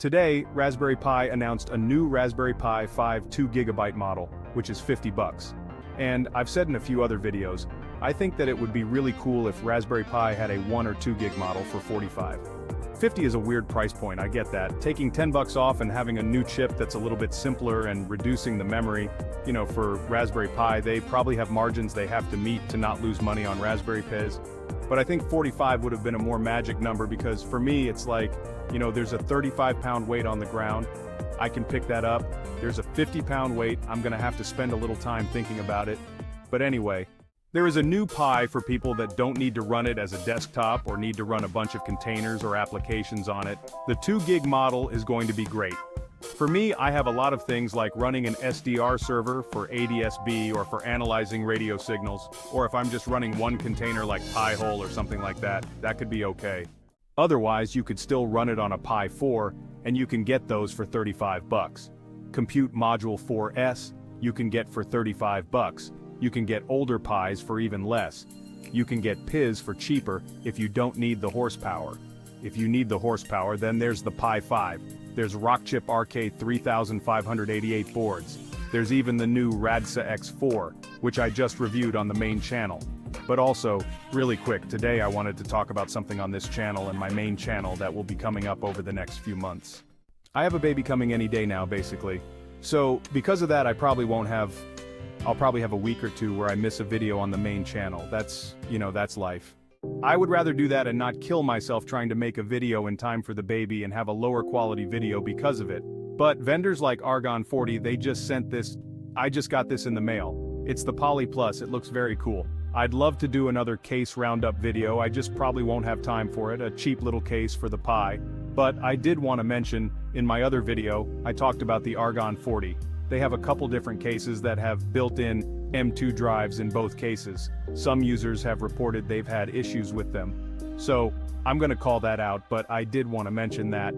Today, Raspberry Pi announced a new Raspberry Pi 5 2GB model, which is $50. And I've said in a few other videos, I think that it would be really cool if Raspberry Pi had a 1 or 2 gig model for $45. $50 is a weird price point, I get that. Taking $10 off and having a new chip that's a little bit simpler and reducing the memory, for Raspberry Pi, they probably have margins they have to meet to not lose money on Raspberry Pis. But I think 45 would have been a more magic number because for me it's like, there's a 35-pound weight on the ground. I can pick that up. There's a 50-pound weight. I'm gonna have to spend a little time thinking about it. But anyway, there is a new Pi for people that don't need to run it as a desktop or need to run a bunch of containers or applications on it. The 2 gig model is going to be great. For me, I have a lot of things like running an SDR server for ADSB or for analyzing radio signals, or if I'm just running one container like Pi-hole or something like that, that could be okay. Otherwise, you could still run it on a Pi 4, and you can get those for $35. Compute Module 4S, you can get for $35. You can get older Pis for even less. You can get Pis for cheaper if you don't need the horsepower. If you need the horsepower, then there's the Pi 5. There's Rockchip RK3588 boards. There's even the new Radxa X4, which I just reviewed on the main channel. But also, really quick, today I wanted to talk about something on this channel and my main channel that will be coming up over the next few months. I have a baby coming any day now, basically. So, because of that, I'll probably have a week or two where I miss a video on the main channel. That's life. I would rather do that and not kill myself trying to make a video in time for the baby and have a lower quality video because of it. But vendors like Argon 40, they just sent this. I just got this in the mail. It's the Poly Plus, it looks very cool. I'd love to do another case roundup video, I just probably won't have time for it, a cheap little case for the Pi. But I did want to mention, in my other video, I talked about the Argon 40. They have a couple different cases that have built-in M2 drives in both cases. Some users have reported they've had issues with them. So, I'm gonna call that out, but I did want to mention that,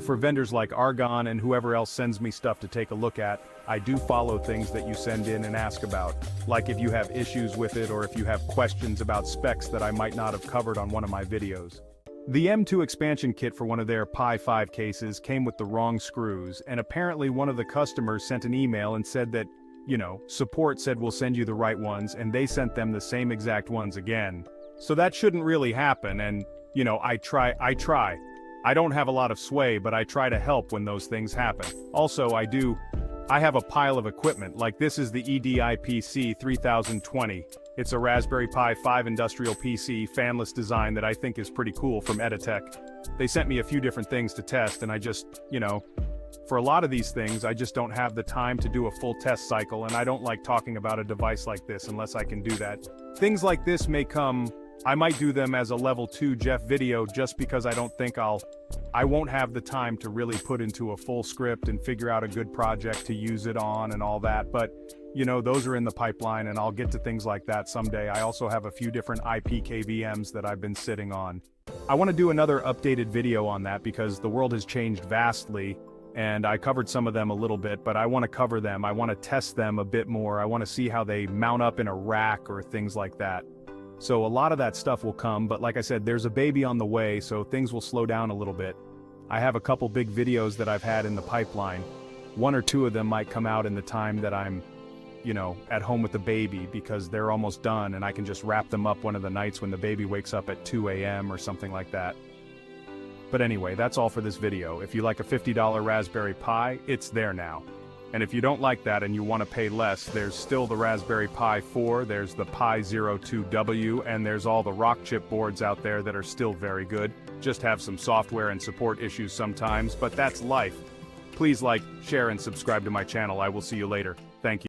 for vendors like Argon and whoever else sends me stuff to take a look at, I do follow things that you send in and ask about. Like if you have issues with it or if you have questions about specs that I might not have covered on one of my videos. The M2 expansion kit for one of their Pi 5 cases came with the wrong screws, and apparently one of the customers sent an email and said that, support said we'll send you the right ones, and they sent them the same exact ones again. So that shouldn't really happen, and, I try. I don't have a lot of sway, but I try to help when those things happen. Also, I have a pile of equipment, like this is the EDI-PC 3020. It's a Raspberry Pi 5 industrial PC, fanless design that I think is pretty cool from Editech. They sent me a few different things to test and I just, for a lot of these things I just don't have the time to do a full test cycle, and I don't like talking about a device like this unless I can do that. Things like this may come, I might do them as a level 2 Jeff video just because I don't think I won't have the time to really put into a full script and figure out a good project to use it on and all that, but those are in the pipeline and I'll get to things like that someday. I also have a few different IP KVMs that I've been sitting on. I want to do another updated video on that because the world has changed vastly, and I covered some of them a little bit, but I want to cover them. I want to test them a bit more. I want to see how they mount up in a rack or things like that. So a lot of that stuff will come, but like I said, there's a baby on the way, so things will slow down a little bit. I have a couple big videos that I've had in the pipeline. 1 or 2 of them might come out in the time that I'm at home with the baby because they're almost done and I can just wrap them up one of the nights when the baby wakes up at 2 a.m. or something like that. But anyway, that's all for this video. If you like a $50 Raspberry Pi, it's there now. And if you don't like that and you want to pay less, there's still the Raspberry Pi 4, there's the Pi 02W, and there's all the Rockchip boards out there that are still very good. Just have some software and support issues sometimes, but that's life. Please like, share, and subscribe to my channel. I will see you later. Thank you.